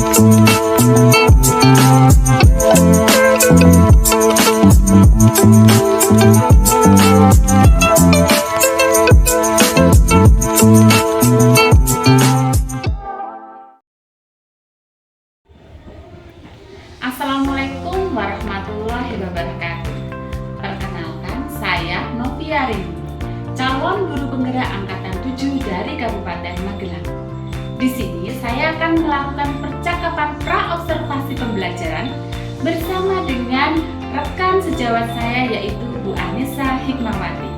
Assalamualaikum warahmatullahi wabarakatuh. Perkenalkan, saya Novia Rini, calon guru penggerak angkatan 7 dari Kabupaten Magelang. Di sini saya akan melakukan percakapan pra-observasi pembelajaran bersama dengan rekan sejawat saya, yaitu Bu Anissa Hikmawati.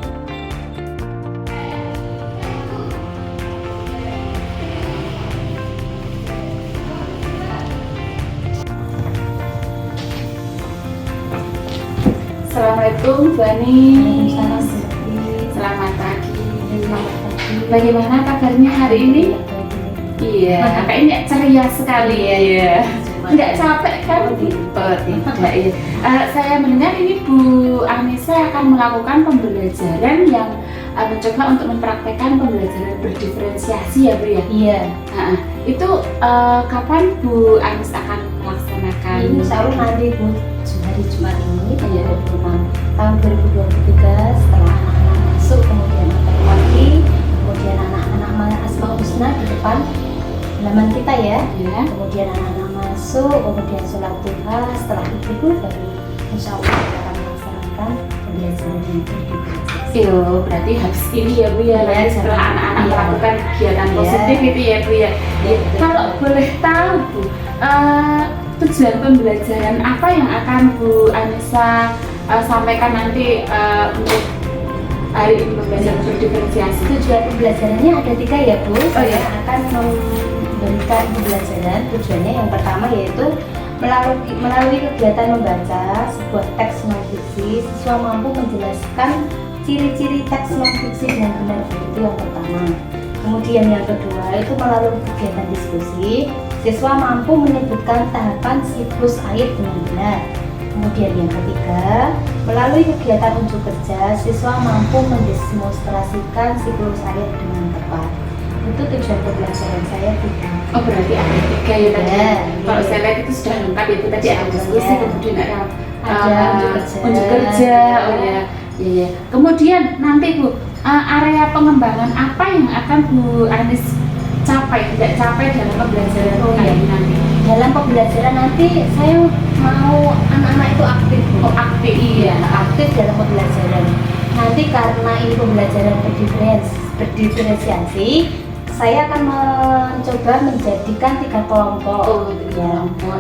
Assalamualaikum Bu Ani. Selamat pagi. Bagaimana kabarnya hari ini? Iya, kayaknya ceria sekali ya. Nggak capek kan? Oh, tidak ya. Saya mendengar ini Bu Anissa akan melakukan pembelajaran yang mencoba untuk mempraktekkan pembelajaran berdiferensiasi ya Bu ya? Iya. Itu kapan Bu Anissa akan melaksanakan? Ini selalu nanti Bu, hari Jumat ini tanggal 26 tahun 2023 setelah anak-anak masuk, kemudian antar pagi, kemudian anak-anak Asmaul Husna di depan halaman kita ya. Kemudian anak-anak masuk, kemudian sholat duha, setelah itu baru insya Allah kita akan melaksanakan pembelajaran yang berdiferensiasi. Berarti habis ini ya Bu ya, nanti setelah anak-anak melakukan kegiatan positif itu ya Bu ya. Kalau boleh tahu Bu, tujuan pembelajaran apa yang akan Bu Anissa sampaikan nanti untuk hari ini pembelajaran berdiferensiasi? Tujuan pembelajarannya ada 3 ya Bu. Saya akan memberikan pembelajaran. Tujuannya yang pertama yaitu melalui kegiatan membaca sebuah teks non-fiksi, siswa mampu menjelaskan ciri-ciri teks non-fiksi dengan benar. Itu yang pertama. Kemudian yang kedua itu melalui kegiatan diskusi, siswa mampu menyebutkan tahapan siklus air dengan benar. Kemudian yang ketiga, melalui kegiatan unjuk kerja, siswa mampu mendemonstrasikan siklus air dengan tepat. Itu tujuan pembelajaran saya 3. Oh, berarti ada 3 ya tadi. Kalau saya lihat itu sudah lengkap ya Bu, tadi ada diskusi, kemudian ada unjuk kerja. Oh ya. Iya. Kemudian nanti Bu, area pengembangan apa yang akan Bu Anis tidak capai dalam pembelajaran ini nanti? Dalam pembelajaran nanti saya mau anak-anak itu aktif. Oh, aktif. Iya, aktif dalam pembelajaran. Nanti karena ini pembelajaran berdiferensiasi, saya akan mencoba menjadikan 3 kelompok.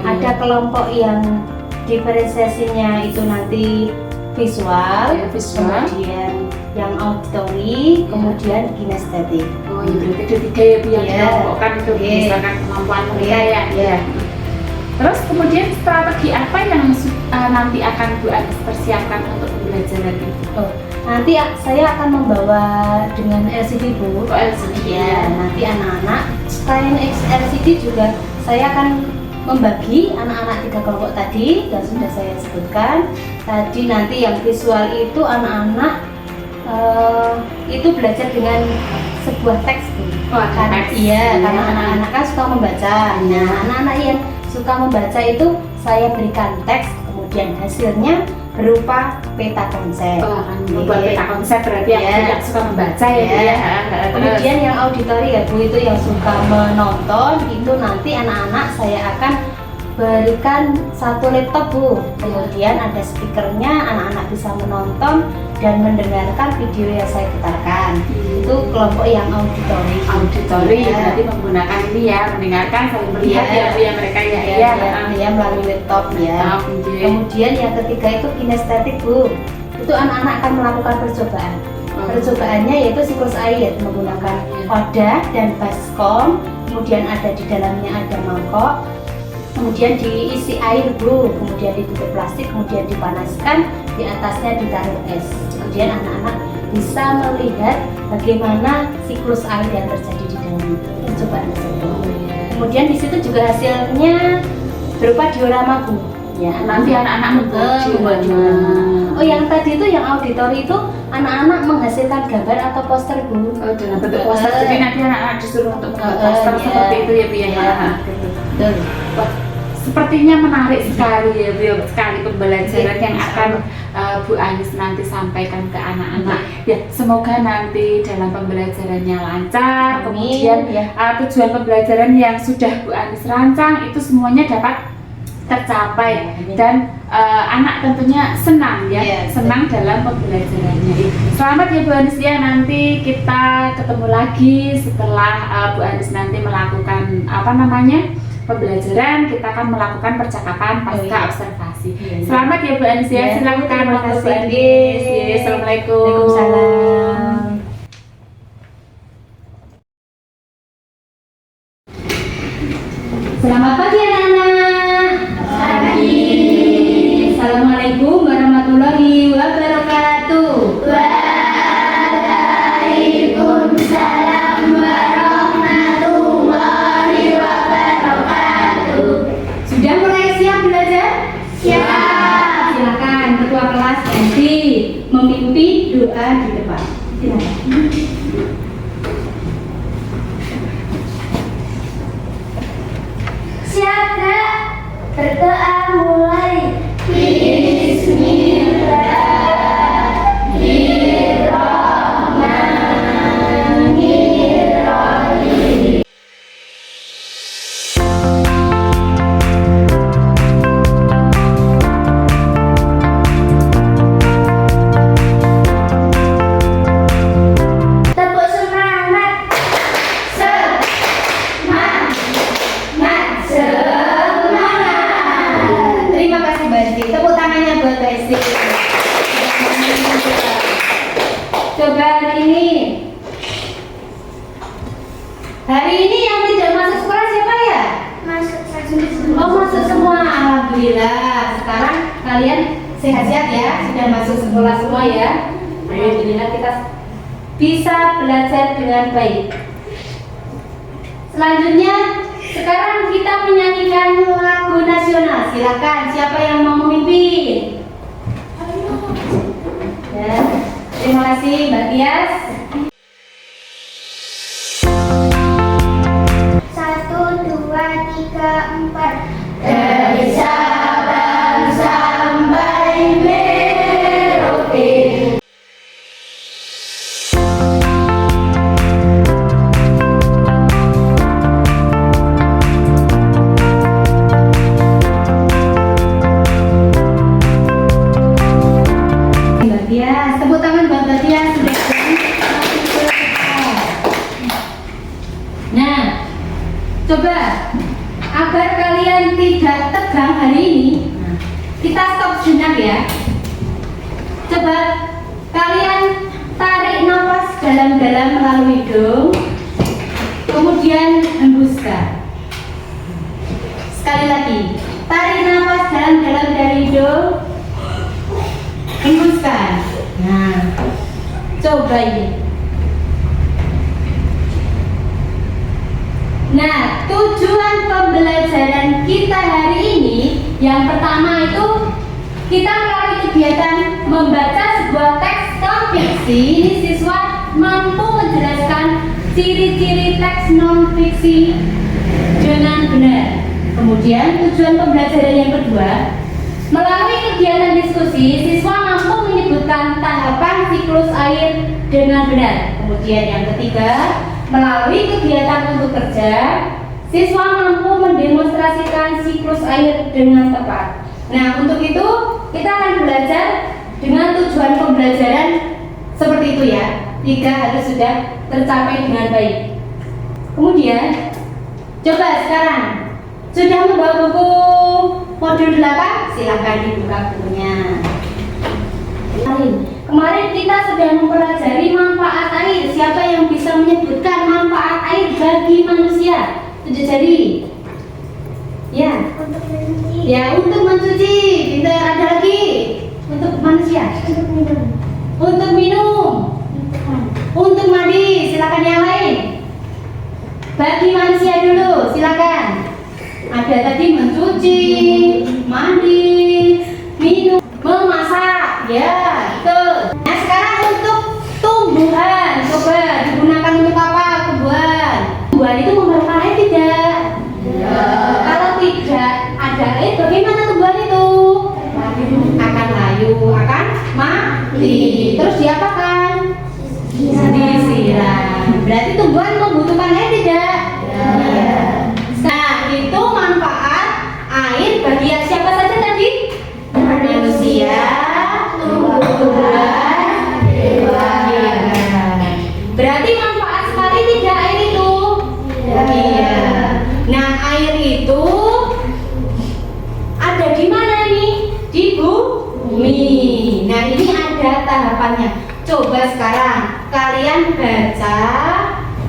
Ada kelompok yang diferensiasinya itu nanti visual, kemudian yang auditori, kemudian kinestetik. Oh ya, berarti ada 3 ya Bu yang dikelompokkan itu berdasarkan kemampuan mereka ya. Terus kemudian strategi apa yang nanti akan Bu Anis persiapkan untuk pembelajaran itu? Nanti saya akan membawa dengan LCD Bu. LCD ya. Nanti anak-anak selain LCD juga saya akan membagi anak-anak 3 kelompok tadi yang sudah saya sebutkan tadi. Nanti yang visual itu anak-anak itu belajar dengan sebuah teks. Karena anak-anak kan suka membaca. Nah, anak-anak yang suka membaca itu saya berikan teks, kemudian hasilnya berupa peta konsep. Membuat peta konsep berarti yang suka membaca ya. Kemudian yang auditori ya Bu, itu yang suka menonton, itu nanti anak-anak saya akan berikan 1 laptop Bu. Kemudian ada speakernya, anak-anak bisa menonton dan mendengarkan video yang saya putarkan. Itu kelompok yang auditori. Berarti menggunakan ini ya, mendengarkan sambil melihat ya mereka ya melalui laptop ya. Kemudian yang ketiga itu kinestetik Bu. Itu anak-anak akan melakukan percobaan. Percobaannya yaitu siklus air menggunakan wadah dan baskom. Kemudian ada di dalamnya ada mangkok. Kemudian diisi air Bu, kemudian ditutup plastik, kemudian dipanaskan, di atasnya ditaruh es. Kemudian anak-anak bisa melihat bagaimana siklus air yang terjadi di dalam percobaan tersebut. Kemudian di situ juga hasilnya berupa diorama Bu. Ya, nanti anak-anak membuat diorama. Oh, yang tadi itu yang auditori itu anak-anak menghasilkan gambar atau poster Bu. Dalam bentuk poster. Jadi nanti anak-anak disuruh untuk membuat poster seperti itu ya Bu ya. Betul. Wah, sepertinya menarik sekali ya, sekali pembelajaran yang akan Bu Anis nanti sampaikan ke anak-anak. Ya, semoga nanti dalam pembelajarannya lancar. Amin. Kemudian Ya. tujuan pembelajaran yang sudah Bu Anis rancang itu semuanya dapat tercapai. Amin. Dan anak tentunya senang ya, Iya, senang dalam pembelajarannya. Selamat ya Bu Anis ya, nanti kita ketemu lagi setelah Bu Anis nanti melakukan pembelajaran. Kita akan melakukan percakapan pasca observasi. Iya. Selamat ya Bu Anis ya, Ya, silakan terima waktu Bu kasih. Anis. Ya, Assalamualaikum. Waalaikumsalam. Selamat pagi anak-anak. Pagi. Assalamualaikum warahmatullahi wabarakatuh. Waalaikumsalam warahmatullahi wabarakatuh. Sudah mulai siap belajar? Siap. Silakan ketua kelas nanti memimpin doa di depan. Silakan. Siap, Kak. Berdoa mulai. Bismillahirrahmanirrahim. Tepuk semangat. Semangat. Terima kasih Mbak Esti. Tepuk tangannya buat Mbak Esti. Coba hari ini yang tidak masuk sekolah siapa ya? Oh, masuk semua. Alhamdulillah. Sekarang kalian sehat-sehat ya, sudah masuk sekolah semua ya. Alhamdulillah kita bisa belajar dengan baik. Selanjutnya, sekarang kita menyanyikan lagu nasional. Silakan, siapa yang mau memimpin? Ya, terima kasih Mbak Tias. 1, 2, 3, 4. Dari Sabang sampai Merauke. Mbak Tias, tepuk tangan buat Mbak Tias sudah Nah, coba agar kalian tidak tegang hari ini, kita stop sejenak ya. Coba kalian tarik nafas dalam-dalam melalui hidung, kemudian hembuskan. Sekali lagi, tarik nafas dalam-dalam dari hidung, hembuskan. Nah, coba ini. Nah, tujuan pembelajaran kita hari ini yang pertama itu kita melalui kegiatan membaca sebuah teks non-fiksi. Ini siswa mampu menjelaskan ciri-ciri teks non-fiksi dengan benar. Kemudian tujuan pembelajaran yang kedua, melalui kegiatan diskusi, siswa mampu menyebutkan tahapan siklus air dengan benar. Kemudian yang ketiga, melalui kegiatan untuk kerja, siswa mampu mendemonstrasikan siklus air dengan tepat. Nah, untuk itu kita akan belajar dengan tujuan pembelajaran seperti itu ya. 3 harus sudah tercapai dengan baik. Kemudian, coba sekarang sudah membawa buku modul 8? Silakan dibuka bukunya. Kemarin kita sudah mempelajari manfaat air. Siapa yang bisa menyebutkan manfaat air bagi manusia? Tunjuk jari. Ya. Untuk mencuci. Ya, untuk mencuci. Pintar, ada lagi. Untuk manusia. Untuk minum. Untuk minum. Untuk mandi. Untuk mandi. Silakan yang lain. Bagi manusia dulu. Silakan. Ada tadi mencuci, mandi, minum, memasak. Ya, itu. Nah, sekarang untuk tumbuhan. Coba digunakan untuk apa tumbuhan? Tumbuhan itu memerlukan air tidak? Ya. Terus diapakan? Disiram. Berarti tumbuhan membutuhkan air tidak? Iya. Nah, itu manfaat air bagi siapa saja tadi? Manusia, tumbuhan, hewan. Berarti manfaat sekali tidak air itu? Iya. Nah, air itu ada di mana nih? Di bumi. Nah, ini ada tahapannya. Coba sekarang kalian baca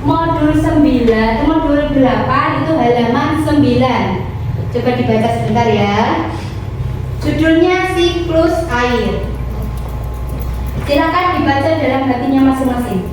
modul 9, modul 8 itu halaman 9. Coba dibaca sebentar ya. Judulnya siklus air. Silakan dibaca dalam hatinya masing-masing.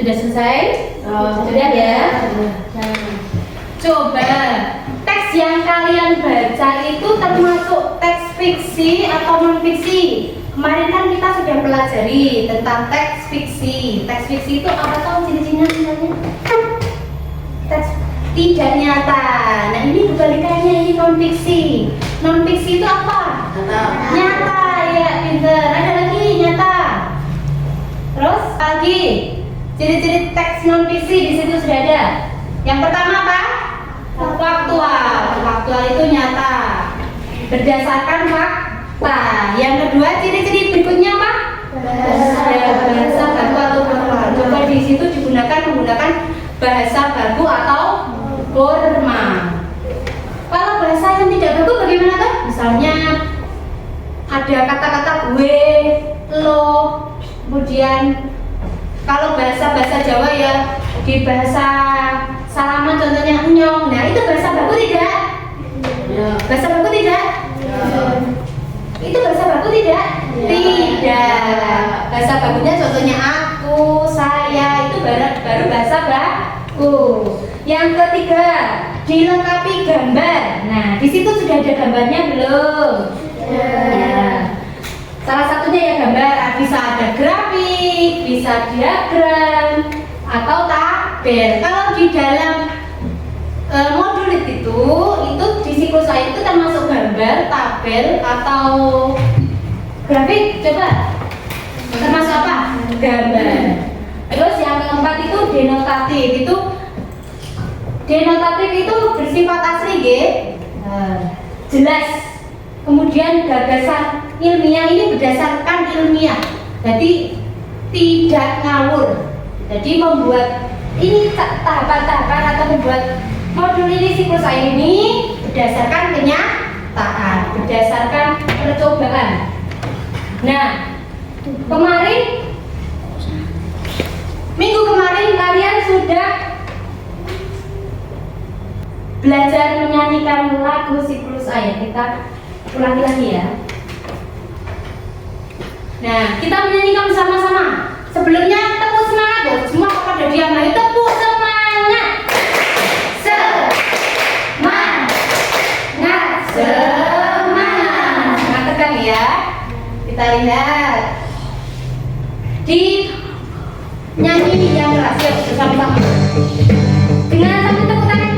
Sudah selesai? Sudah ya? Coba teks yang kalian baca itu termasuk teks fiksi atau non fiksi? Kemarin kan kita sudah pelajari tentang teks fiksi. Teks fiksi itu apa tahu ciri-cirinya misalnya? Teks tidak nyata. Nah, ini kebalikannya, ini non fiksi. Non fiksi itu apa? Nyata ya, pinter. Ada lagi nyata. Terus lagi ciri-ciri teks non fiksi di situ sudah ada. Yang pertama apa? Faktual. Faktual itu nyata, berdasarkan fakta. Yang kedua ciri-ciri berikutnya apa? Bahasa baku atau formal. Coba di situ menggunakan bahasa baku atau formal. Kalau bahasa yang tidak baku bagaimana tuh? Misalnya ada kata-kata gue, lo, kemudian kalau bahasa Jawa ya di bahasa salaman contohnya nyong. Nah, itu bahasa baku tidak? Bahasa baku tidak? Itu bahasa baku tidak? Tidak. Bahasa bakunya contohnya aku, saya, itu baru bahasa baku. Yang ketiga, dilengkapi gambar. Nah, di situ sudah ada gambarnya belum? Ya. Salah satunya ya gambar, bisa ada grafik, bisa diagram, atau tabel. Kalau di dalam modul itu di siklus air itu termasuk gambar, tabel, atau grafik. Coba termasuk apa? Gambar. Terus yang keempat itu denotatif. Denotatif itu bersifat asli, jelas. Kemudian gagasan ilmiah ini berdasarkan ilmiah, jadi tidak ngawur. Jadi membuat ini tahapan-tahapan atau membuat modul ini siklus air ini berdasarkan kenyataan, berdasarkan percobaan. Nah, minggu kemarin kalian sudah belajar menyanyikan lagu siklus air. Kita ulangi lagi ya. Nah, kita menyanyikan bersama-sama. Sebelumnya tepuk semangat loh. Semua kepada diam lagi. Tepuk semangat. Semangat. Nah, tekan ya. Kita lihat. Di nyanyi yang keras ya bersama-sama. Dengan satu tepuk tangan.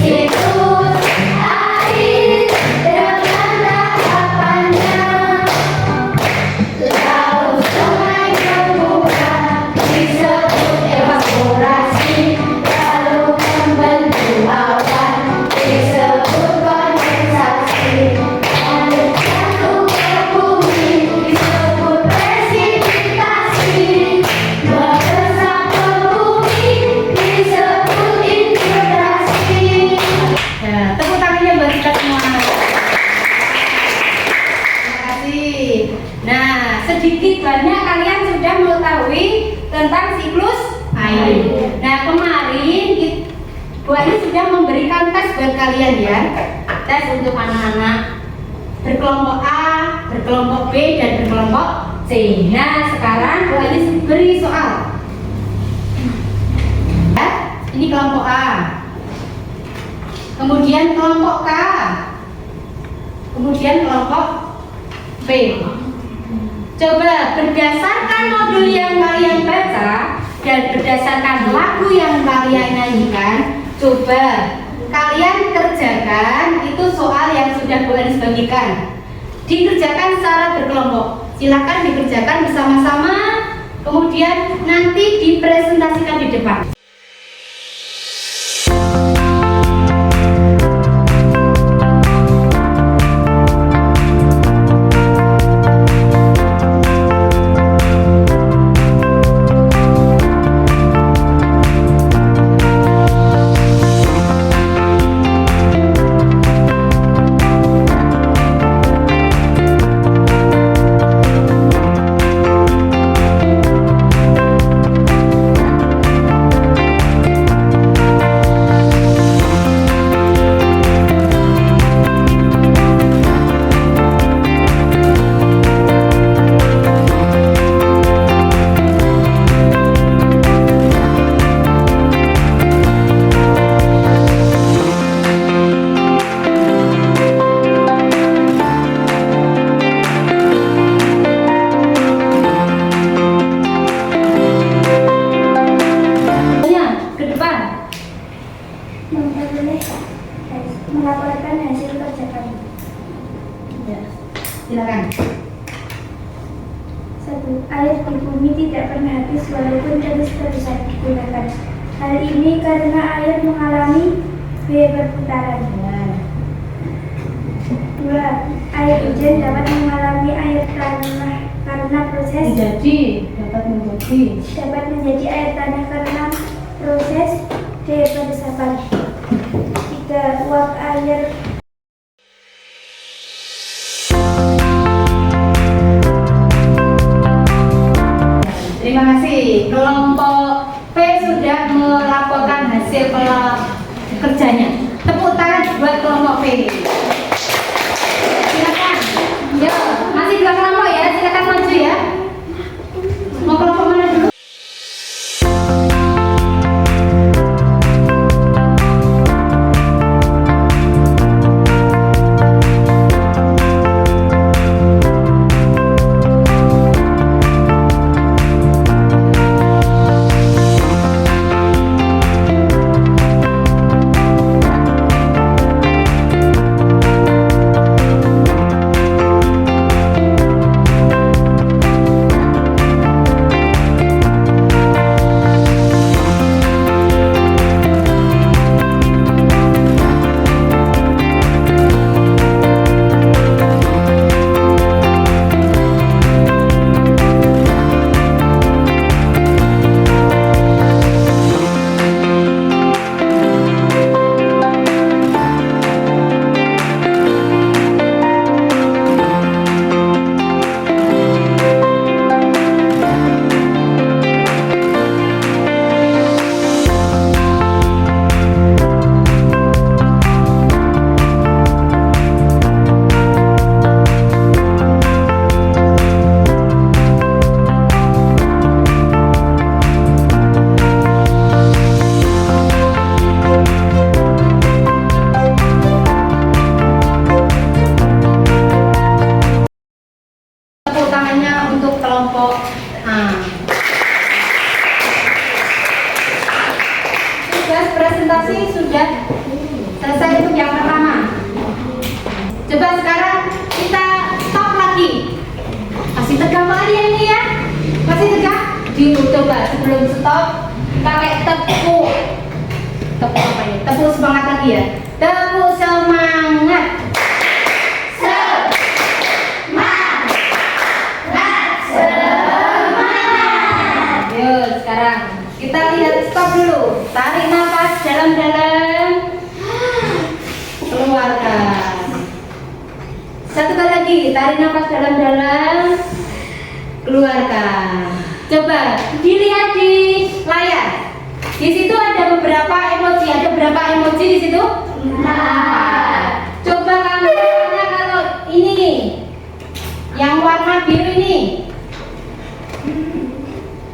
Siklus air dengan tahapannya. Nah kemarin Bu Ani sudah memberikan tes buat kalian ya. Tes untuk anak-anak berkelompok A, berkelompok B, dan berkelompok C. Nah sekarang Bu Ani beri soal. Ya, ini kelompok A. Kemudian kelompok K. Kemudian kelompok B. Coba berdasarkan modul yang kalian baca dan berdasarkan lagu yang kalian nyanyikan, coba kalian kerjakan itu soal yang sudah Bu Anis bagikan. Dikerjakan secara berkelompok. Silakan dikerjakan bersama-sama, kemudian nanti dipresentasikan di depan. Melaporkan hasil kerja kami. Ya, silakan. 1. Air di bumi tidak pernah habis walaupun terus-terusan digunakan. Hal ini karena air mengalami biaya perputaran. 2. Air hujan dapat mengalami air tanah karena proses dapat menjadi air tanah karena proses deresapan. 3. Uap air Terima kasih. Kelompok P sudah melaporkan hasil kerjanya. Tepuk tangan buat kelompok P. Silakan. Yo, masih dua kelompok ya. Silakan maju ya. Mau kelompok mana dulu? Presentasi sudah selesai untuk yang pertama. Coba sekarang kita stop lagi. Masih tegang kalian ini ya? Masih tegang? Coba sebelum stop pakai tepuk. Tepuk apa ya? Tepuk semangat lagi ya. Tepuk semangat. Sekarang kita lihat stop dulu. Tarik nafas dalam-dalam, keluarkan. Satu kali lagi, tarik nafas dalam-dalam, keluarkan. Coba dilihat di layar. di situ? Nah, coba kamu tanya kalau ini yang warna biru ini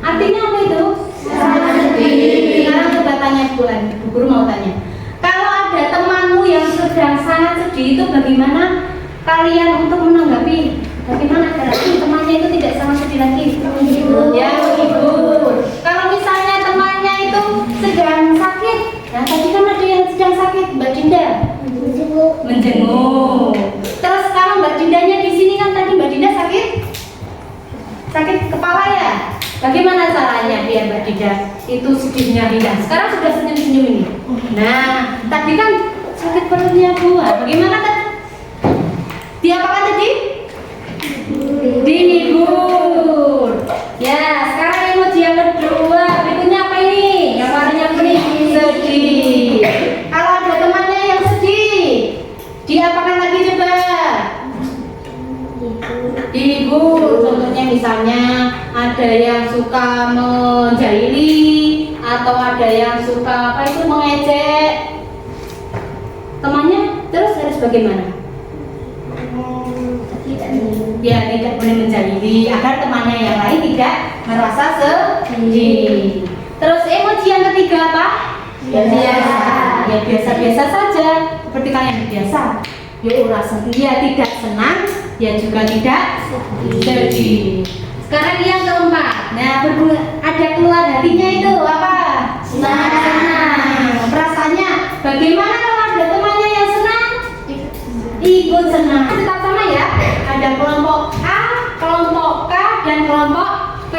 artinya apa itu? Sekarang coba tanya Bu Guru mau tanya. Kalau ada temanmu yang sedang sangat sedih itu bagaimana kalian untuk menanggapi? Bagaimana berarti temannya itu tidak sangat sedih lagi? Ya, menghibur. Kalau misalnya temannya itu sedang sakit, nah tadi kan ada yang sedang sakit, Mbak Dinda menjenguk. Terus kalau Mbak Dindanya di sini kan tadi Mbak Dinda sakit kepala ya. Bagaimana caranya biar Mbak Dinda itu sedihnya hilang? Sekarang sudah senyum-senyum ini. Nah, tadi kan sakit perutnya buah. Bagaimana kan? Diapakan tadi? Dihibur. Ya, sekarang emoji yang kedua. Berikutnya apa ini? Yang warnanya kuning. Sedih. Kalau ada temannya yang sedih, diapakan lagi coba? Dihibur. Contohnya misalnya ada yang suka menjahili atau ada yang suka apa itu mengejek temannya, terus harus bagaimana? Ya, tidak boleh menjahili agar temannya yang lain tidak merasa sedih. Terus emoji yang ketiga apa? Biasa. Ya biasa-biasa saja seperti kalian biasa. Ya ya tidak senang, ya juga tidak sedih. Sekarang yang keempat. Nah, ada keluar hatinya itu apa? Senang. Perasaannya bagaimana kalau ada temannya yang senang? Ikut senang. Tetap sama ya. Ada kelompok A, kelompok K, dan kelompok P.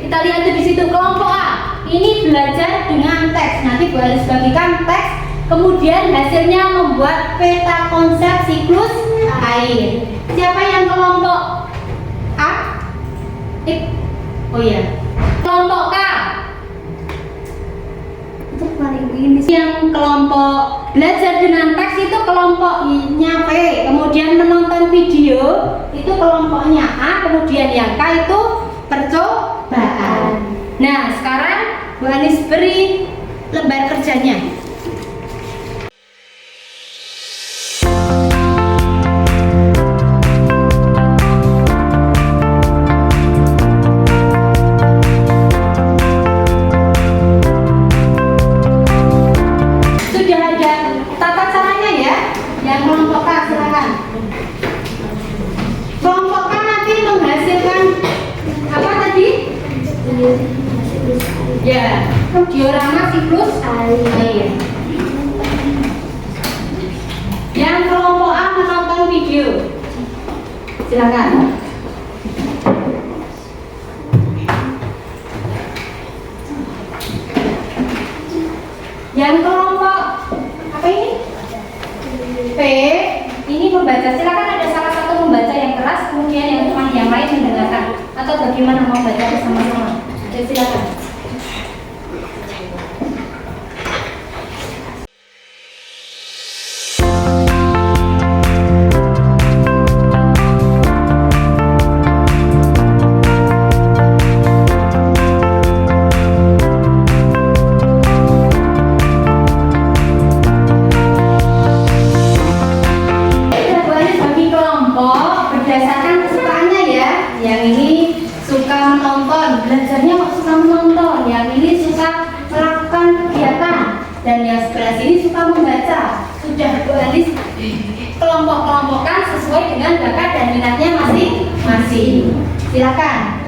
Kita lihat tuh di situ kelompok A. Ini belajar dengan teks. Nanti Bu Alis bagikan teks. Kemudian hasilnya membuat peta konsep siklus air. Siapa yang kelompok A? Oh iya. Kelompok K. Itu paling ini. Yang kelompok belajar dengan teks itu kelompoknya P. Kemudian menonton video itu kelompoknya A. Kemudian yang K itu percobaan. Nah, sekarang Bu Anis beri lembar kerjanya. Ya, diorama siklus air. Yang kelompok A menonton video. Silakan. Yang kelompok apa ini? P ini membaca. Silakan ada salah satu membaca yang keras, kemudian yang teman yang lain mendengarkan. Atau bagaimana mau baca bersama-sama? Jadi silakan. Belajarnya kok suka menonton, yang ini suka melakukan kegiatan, dan yang sebelah sini suka membaca. Sudah Bu Alis kelompok-kelompokkan sesuai dengan bakat dan minatnya masing-masing. Silakan.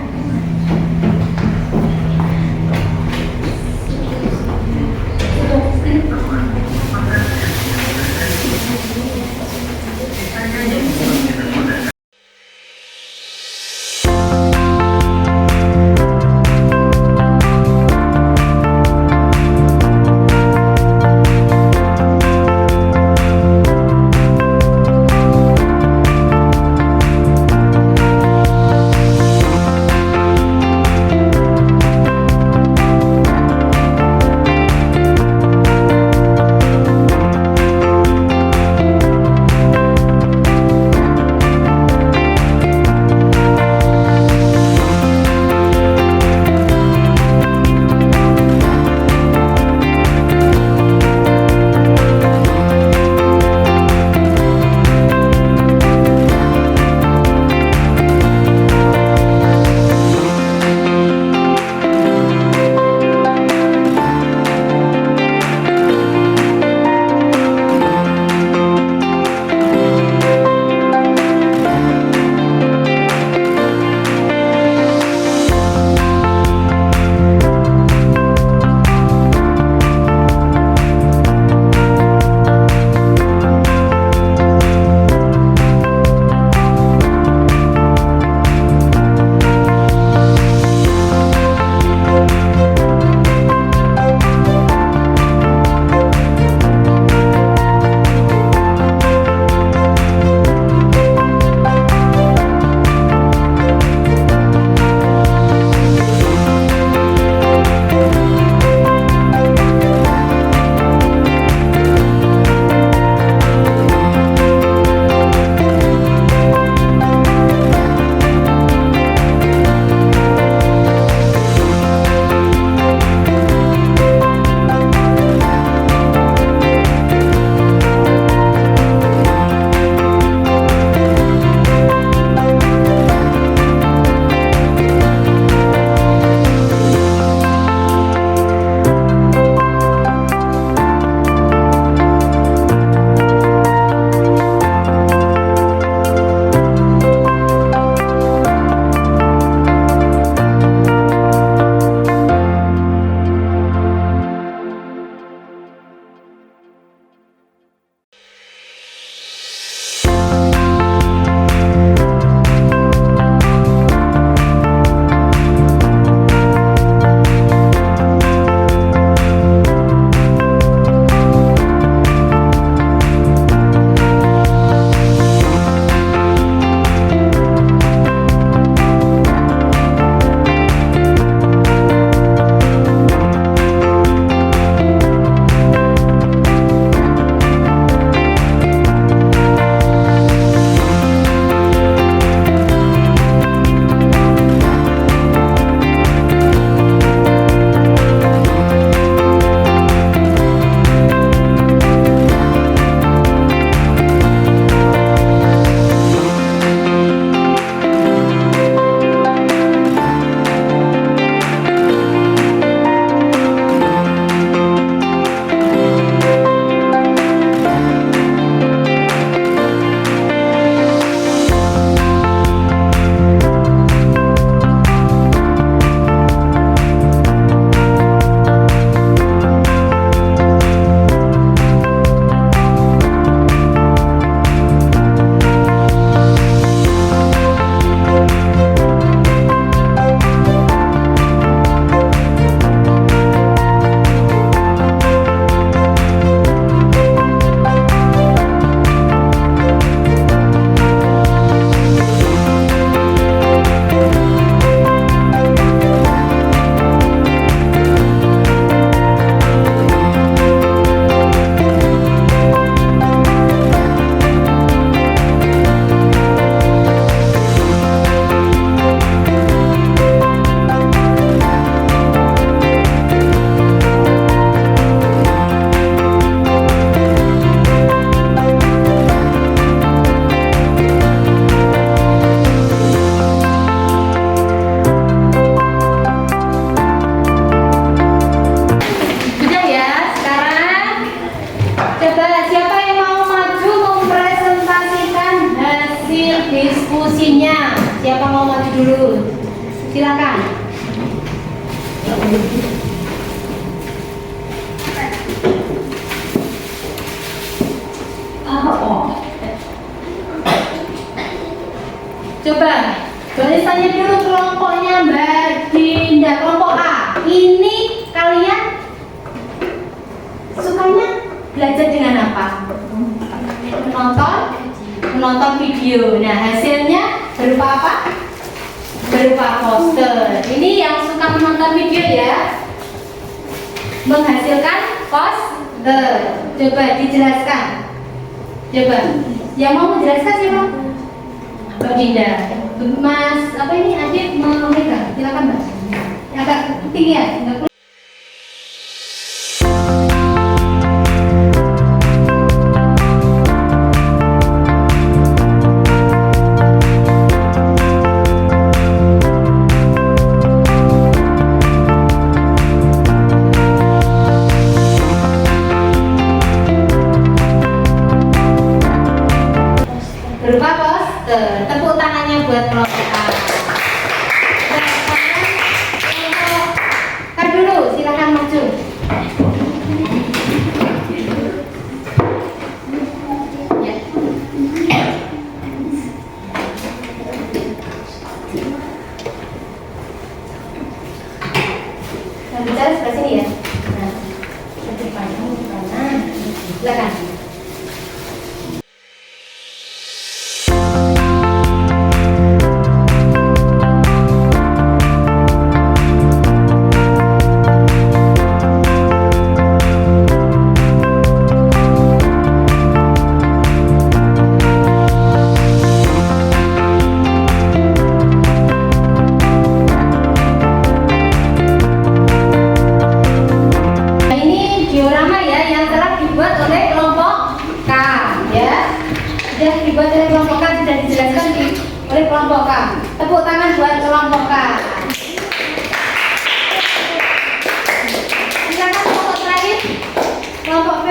dulu. Silakan. Coba tulisannya dulu kelompoknya Mbak Dinda, kelompok A. Ini kalian sukanya belajar dengan apa? Menonton video. Nah, hasilnya berupa apa? Berupa poster. Ini yang suka menonton video ya, menghasilkan poster. Coba dijelaskan. Coba yang mau menjelaskan siapa? Mbak Dinda. Mas apa ini adik mau megang? Silakan Mbak. Agak tinggi ya. Berupa poster. Tepuk tangannya buat kelompok A. Kan dulu, silakan maju. Ya. Nah, bicara sebelah sini ya. Nah, ke depan, silakan. Dibuat oleh kelompok K, sudah dijelaskan oleh kelompok K. Tepuk tangan buat kelompok K. Silakan kelompok terakhir, kelompok B.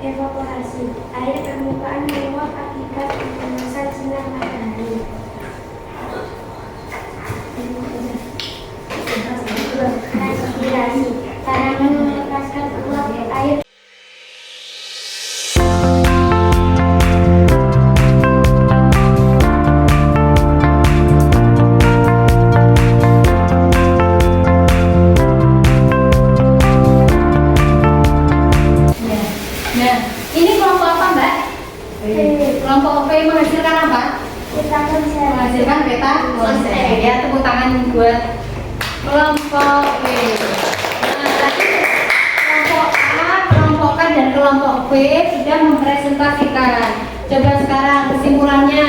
Evaporasi. Air permukaan menguap akibat pemanasan sinar matahari. Transpirasi. Tanaman melepaskan uap air. Nah, ini kelompok apa Mbak? Kelompok P menghasilkan apa? Menghasilkan peta konsep. Ya, tepuk tangan buat kelompok P. Nah, tadi kelompok A, kelompok K, dan kelompok B sudah mempresentasikan. Coba sekarang kesimpulannya.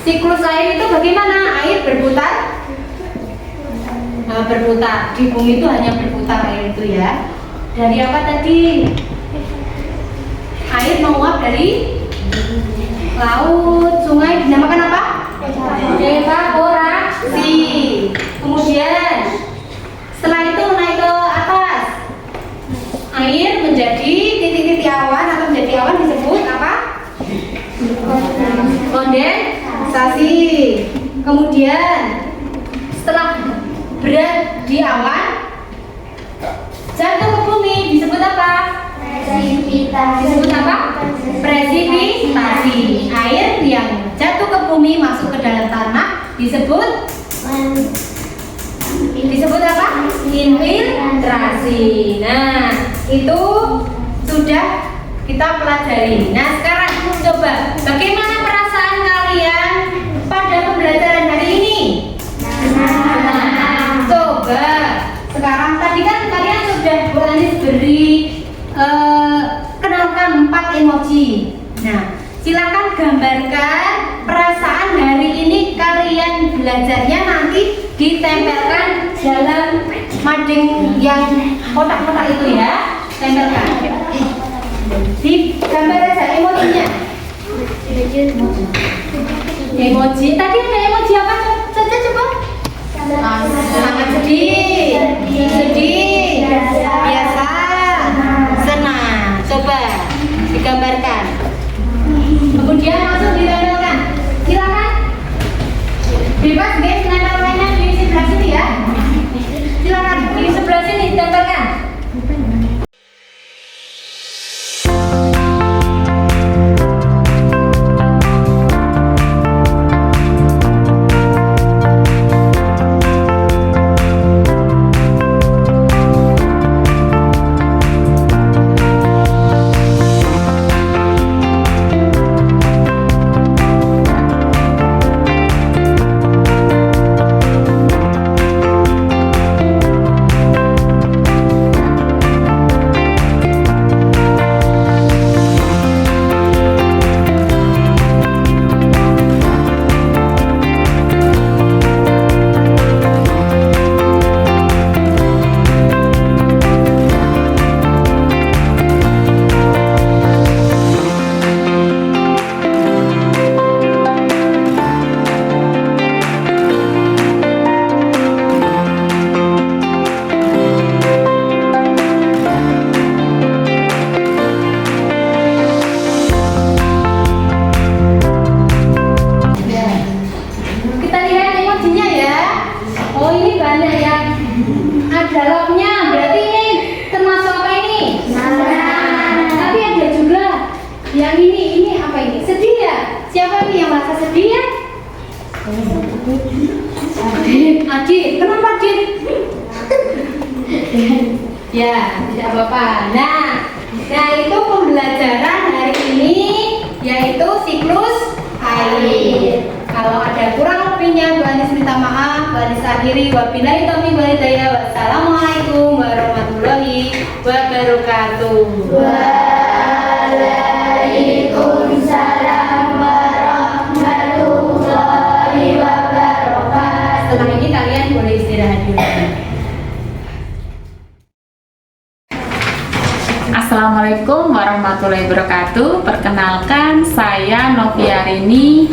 Siklus air itu bagaimana? Air berputar? Nah, berputar. Di bumi itu hanya berputar air itu ya. Dari apa tadi? Air menguap dari laut, sungai, dinamakan apa? Evaporasi. Kemudian setelah itu naik ke atas, air menjadi titik-titik awan atau menjadi awan disebut apa? Kondensasi. Kemudian setelah berat di awan, jatuh ke bumi disebut apa? Disebut apa? Presipitasi. Air yang jatuh ke bumi masuk ke dalam tanah disebut apa? Infiltrasi. Nah, itu sudah kita pelajari. Nah, sekarang coba bagaimana perasaan kalian pada pembelajaran hari ini? Nah, coba sekarang tadi kan kalian sudah Bu Anis beri kenalkan 4 emoji. Nah, silakan gambarkan perasaan hari ini kalian belajarnya, nanti ditempelkan dalam mading yang kotak-kotak itu ya. Tempelkan. Digambar aja emojinya. Emoji. Tadi ada emoji apa saja coba? Sangat sedih, sedih, digambarkan. Kemudian langsung ditempelkan. Silakan. Bebas guys, nempel mainan di sebelah sini ya. Silakan di sebelah sini ditempelkan. Adit, kenapa Adit? Ya, tidak apa-apa. Nah itu pembelajaran hari ini yaitu siklus air. Kalau ada kurang lebihnya, Bu Anis minta maaf. Bu Anis akhiri. Wabillahi taufiq wal hidayah. Wassalamualaikum warahmatullahi wabarakatuh. Waalaikumsalam warahmatullahi wabarakatuh. Setelah ini kalian boleh istirahat dulu. Assalamualaikum warahmatullahi wabarakatuh. Perkenalkan, saya Noviarini.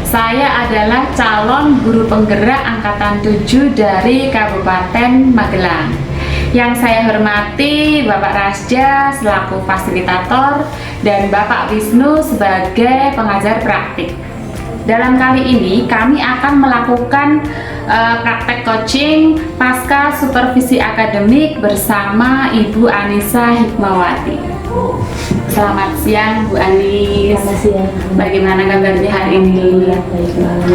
Saya adalah calon guru penggerak angkatan 7 dari Kabupaten Magelang. Yang saya hormati Bapak Rasja selaku fasilitator dan Bapak Wisnu sebagai pengajar praktik. Dalam kali ini kami akan melakukan praktek coaching pasca supervisi akademik bersama Ibu Anissa Hikmawati. Selamat siang Bu Anis. Selamat siang. Bagaimana kabarnya hari ini?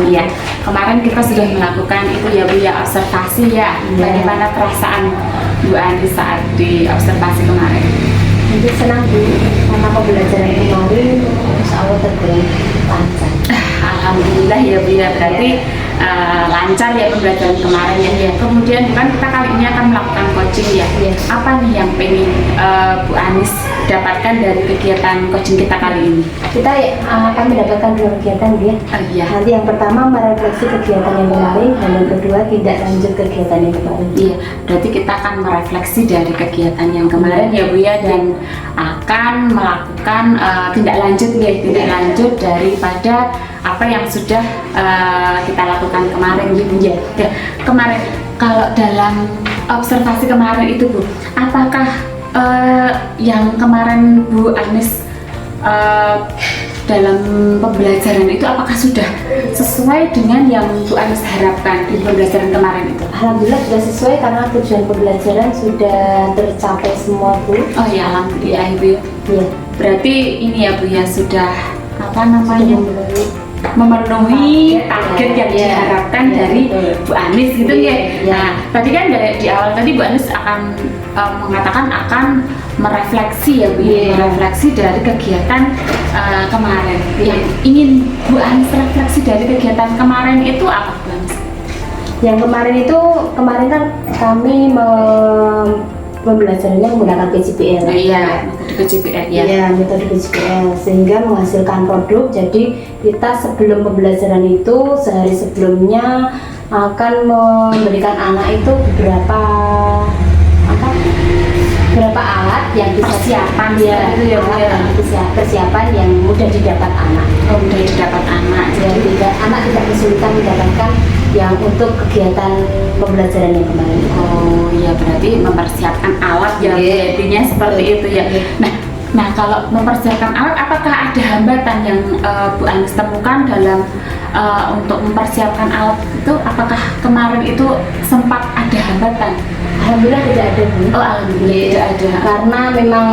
Iya, kemarin kita sudah melakukan itu ya Bu ya, observasi ya. Bagaimana perasaan Bu Anis saat di observasi kemarin? Untuk senang Bu, karena pembelajaran kemarin insya Allah terbilang lancar. Alhamdulillah ya Bu ya, berarti lancar ya pembelajaran kemarin ya. Kemudian kan kita kali ini akan melakukan coaching ya. Apa nih yang pengen Bu Anis dapatkan dari kegiatan coaching kita kali ini? Kita akan mendapatkan dua kegiatan ya. Iya. Nanti yang pertama merefleksi kegiatan yang kemarin, dan yang kedua tidak lanjut kegiatan yang kemarin. Iya, berarti kita akan merefleksi dari kegiatan yang kemarin ya Bu ya, dan akan melakukan tindak lanjut ya, tindak lanjut daripada apa yang sudah kita lakukan kemarin gitu ya. Kemarin kalau dalam observasi kemarin itu Bu, apakah yang kemarin Bu Anis dalam pembelajaran itu apakah sudah sesuai dengan yang Bu Anis harapkan di pembelajaran kemarin itu? Alhamdulillah sudah sesuai karena tujuan pembelajaran sudah tercapai semua Bu. Oh ya, alhamdulillah Ibu ya. Iya. Berarti ini ya Bu ya, sudah apa namanya, memenuhi target yang diharapkan dari Bu Anis gitu ya. Nah, tadi kan di awal tadi Bu Anis akan mengatakan akan merefleksi ya Bu, merefleksi dari kegiatan kemarin. Yang ingin Bu Anis refleksi dari kegiatan kemarin itu apa Bu Anis? Yang kemarin kan kami pembelajarannya menggunakan PJBL. Iya, metode PJBL ya. Iya, metode PJBL sehingga menghasilkan produk. Jadi kita sebelum pembelajaran itu sehari sebelumnya akan memberikan anak itu beberapa alat yang persiapan ya, itu ya, persiapan yang mudah didapat anak. Oh, mudah didapat anak. Jadi anak tidak kesulitan mendapatkan yang untuk kegiatan pembelajaran yang kemarin. Oh iya, berarti mempersiapkan alat ya, intinya seperti itu ya. Nah, Nah, kalau mempersiapkan alat, apakah ada hambatan yang Bu Anis temukan dalam untuk mempersiapkan alat itu? Apakah kemarin itu sempat ada hambatan? Alhamdulillah tidak ada, Bu. Oh, alhamdulillah tidak ada. Karena memang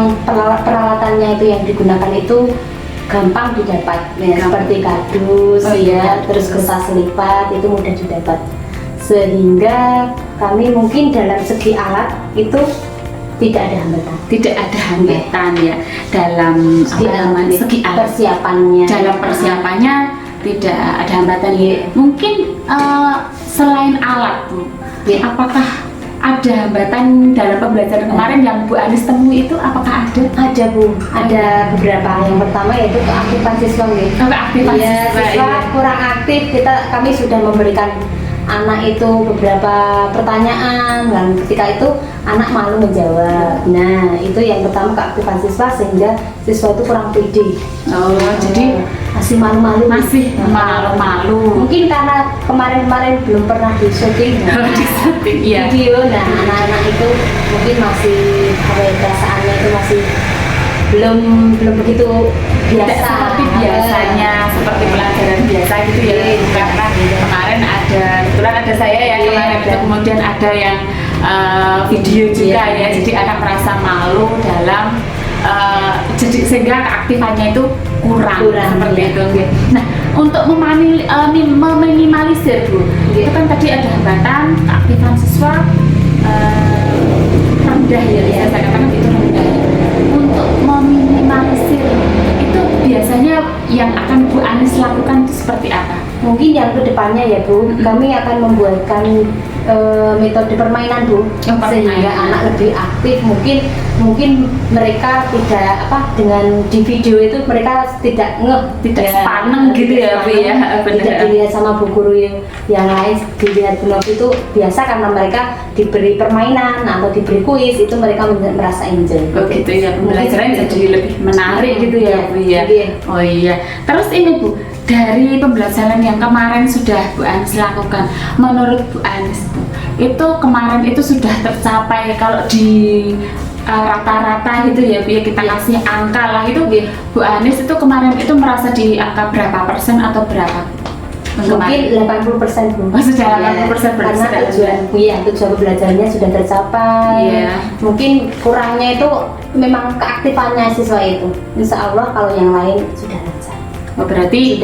peralatannya itu yang digunakan itu gampang didapat, ya, seperti kardus, terus kertas lipat itu mudah didapat. Sehingga kami mungkin dalam segi alat itu tidak ada hambatan. Tidak ada hambatan ya dalam segi alat. Persiapannya. Dalam persiapannya tidak ada hambatan ya. Mungkin selain alat, Bu, apakah ada hambatan dalam pembelajaran kemarin yang Bu Anis temui itu? Apakah ada? Ada, Bu. Ada beberapa. Yang pertama yaitu keaktifan siswa. Keaktifan siswa kurang aktif. Kami sudah memberikan anak itu beberapa pertanyaan, dan ketika itu anak malu menjawab. Nah, itu yang pertama, keaktifan siswa, sehingga siswa itu kurang pede. Jadi masih malu-malu. Mungkin karena kemarin-kemarin belum pernah di syuting video. Nah, anak-anak itu mungkin masih perasaannya itu masih belum begitu biasa. Tidak seperti biasanya, seperti pelajaran biasa gitu ya. Karena kemarin kebetulan ada saya ya kemarin itu, kemudian ada yang video juga ya. Jadi anak merasa malu dalam jadi sehingga keaktifannya itu kurang seperti itu. Nah, untuk meminimalisir, Bu, itu kan tadi ada hambatan keaktifan siswa rendah ya, saya katakan itu rendah. Untuk meminimalisir itu biasanya yang akan Bu Anis lakukan itu seperti apa? Mungkin yang kedepannya ya, Bu, kami akan membuatkan metode permainan, Bu, sehingga anak lebih aktif. Mungkin mereka tidak dengan di video itu mereka tidak sepaneng gitu ya, Bu ya. Tidak dilihat sama Bu guru yang lain, dilihat benar itu biasa karena mereka diberi permainan atau diberi kuis, itu mereka merasa enjoy. Oh gitu ya, pembelajaran jadi lebih menarik gitu ya, Bu ya. Oh iya. Terus ini, Bu, dari pembelajaran yang kemarin sudah Bu Anis lakukan, menurut Bu Anis, Bu, itu kemarin itu sudah tercapai kalau di rata-rata gitu ya, Bu, kita kasih angka lah itu, Bu Anis itu kemarin itu merasa di angka berapa persen atau berapa? Mungkin 80%, Bu. Sudah 80% karena tujuan pembelajarannya sudah tercapai. Mungkin kurangnya itu memang keaktifannya siswa itu. Insya Allah kalau yang lain sudah lancar. Berarti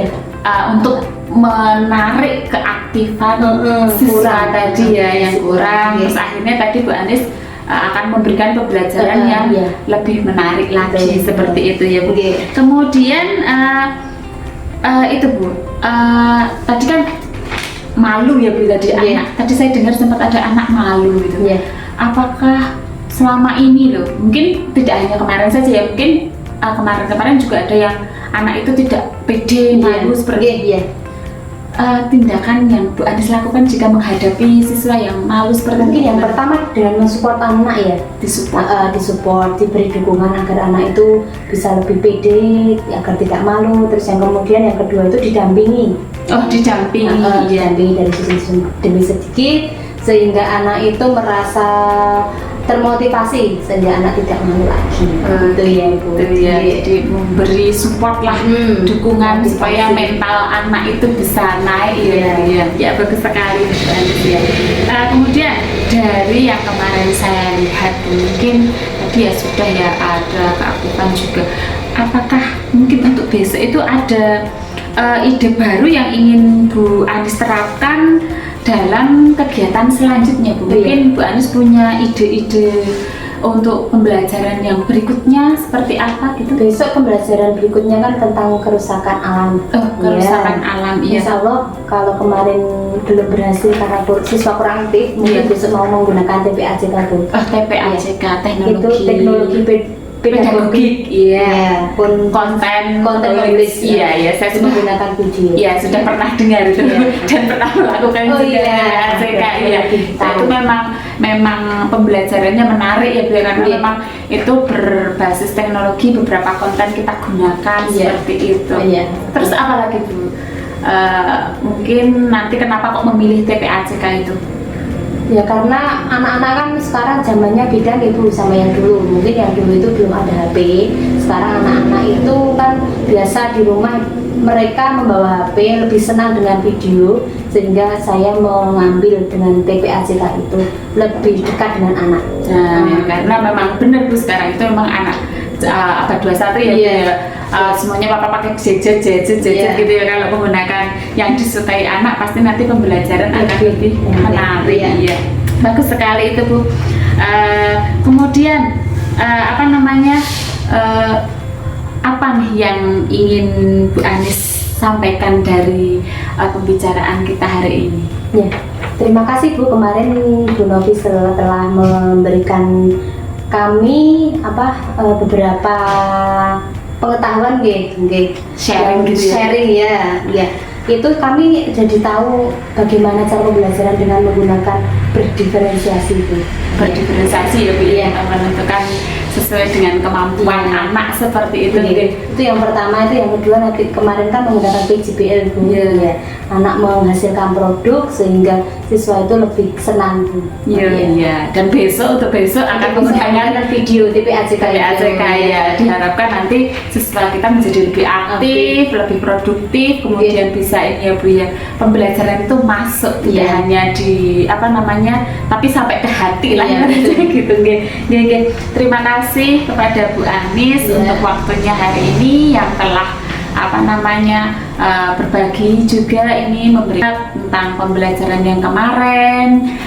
untuk menarik keaktifan siswa tadi ya yang kurang, terus akhirnya tadi Bu Anis akan memberikan pembelajaran yang lebih menarik lagi seperti itu ya, Bu. Kemudian itu, Bu, tadi kan malu ya, Bu, tadi anak. Tadi saya dengar sempat ada anak malu gitu. Apakah selama ini loh, mungkin tidak hanya kemarin saja ya, mungkin kemarin juga ada yang anak itu tidak pede, malu seperti tindakan yang Bu Anis lakukan jika menghadapi siswa yang malu seperti mungkin yang pertama dengan mensupport anak ya, disupport, diberi dukungan agar anak itu bisa lebih pede, agar tidak malu. Terus yang kemudian yang kedua itu didampingi. Didampingi dari sisi demi sedikit, sehingga anak itu merasa termotivasi, sehingga anak tidak malu lagi. Itu ya, Bu. Jadi memberi support lah, dukungan supaya mental anak itu bisa naik ya. Bagus sekali, Bu Anis ya. Kemudian dari yang kemarin saya lihat, mungkin tadi ya sudah ya ada keaktifan juga. Apakah mungkin untuk besok itu ada ide baru yang ingin Bu Anis terapkan dalam kegiatan selanjutnya, Bu? Mungkin Bu Anis punya ide-ide untuk pembelajaran yang berikutnya seperti apa gitu? Besok pembelajaran berikutnya kan tentang kerusakan alam. Kerusakan alam, iya. Insya Allah kalau kemarin belum berhasil karena siswa kurang aktif, mungkin besok mau menggunakan TPAJK, Bu. TPAJK, teknologi. Itu teknologi pedagogik, konten nulis, saya sudah menggunakan video. Sudah pernah dengar itu dan pernah melakukan juga. Itu memang pembelajarannya menarik ya, Bu, karena memang itu berbasis teknologi, beberapa konten kita gunakan seperti itu. Terus apa lagi, Bu? Mungkin nanti kenapa kok memilih TPAJK itu? Ya karena anak-anak kan sekarang zamannya beda nih Bu sama yang dulu. Mungkin yang dulu itu belum ada HP. Sekarang anak-anak itu kan biasa di rumah mereka membawa HP, lebih senang dengan video, sehingga saya mengambil dengan TPAJK itu lebih dekat dengan anak. Nah, karena memang benar Bu, sekarang itu memang anak abad 21 ya, Iya. semuanya papa pakai gadget Iya. gitu ya. Kalau menggunakan yang disukai anak pasti nanti pembelajaran akan lebih menarik. Iya. Iya. Bagus sekali itu Bu. Kemudian apa namanya, apa nih yang ingin Bu Anis sampaikan dari pembicaraan kita hari ini? Ya, terima kasih Bu, kemarin Bu Novi telah memberikan kami beberapa pengetahuan Sharing gitu ya. sharing ya. Itu kami jadi tahu bagaimana cara pembelajaran dengan menggunakan berdiferensiasi Bu. Berdiferensiasi ya Bu, Iya. menentukan sesuai dengan kemampuan Iya. anak seperti itu. Itu yang pertama. Itu yang kedua, nanti kemarin kan menggunakan PJBL Bu. Iya. Ya, anak menghasilkan produk sehingga siswa itu lebih senang Bu. Iya. Dan untuk besok akan menggunakan video TPAJK ya. Diharapkan nanti siswa kita menjadi lebih aktif, lebih produktif, kemudian bisa ini ya Bu ya, pembelajaran itu masuk tidak Iya. hanya di tapi sampai ke hati lah Iya, betul. gitu. Nggih. Terima kasih kepada Bu Anis Iya. untuk waktunya hari ini yang telah berbagi juga ini, memberikan tentang pembelajaran yang kemarin.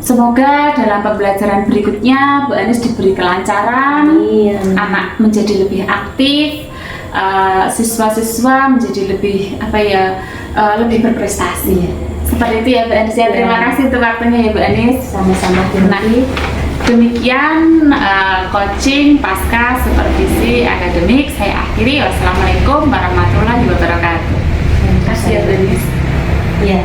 Semoga dalam pembelajaran berikutnya Bu Anis diberi kelancaran, Iya. anak menjadi lebih aktif, siswa-siswa menjadi lebih lebih berprestasi. Iya. Seperti itu ya Bu Anis ya. Terima Iya. kasih untuk waktunya ya Bu Anis. Sama-sama Bu Nah, Novi. demikian coaching pasca supervisi akademik saya akhiri. Wassalamualaikum warahmatullahi wabarakatuh. Terima kasih ya Bu Anis. Iya.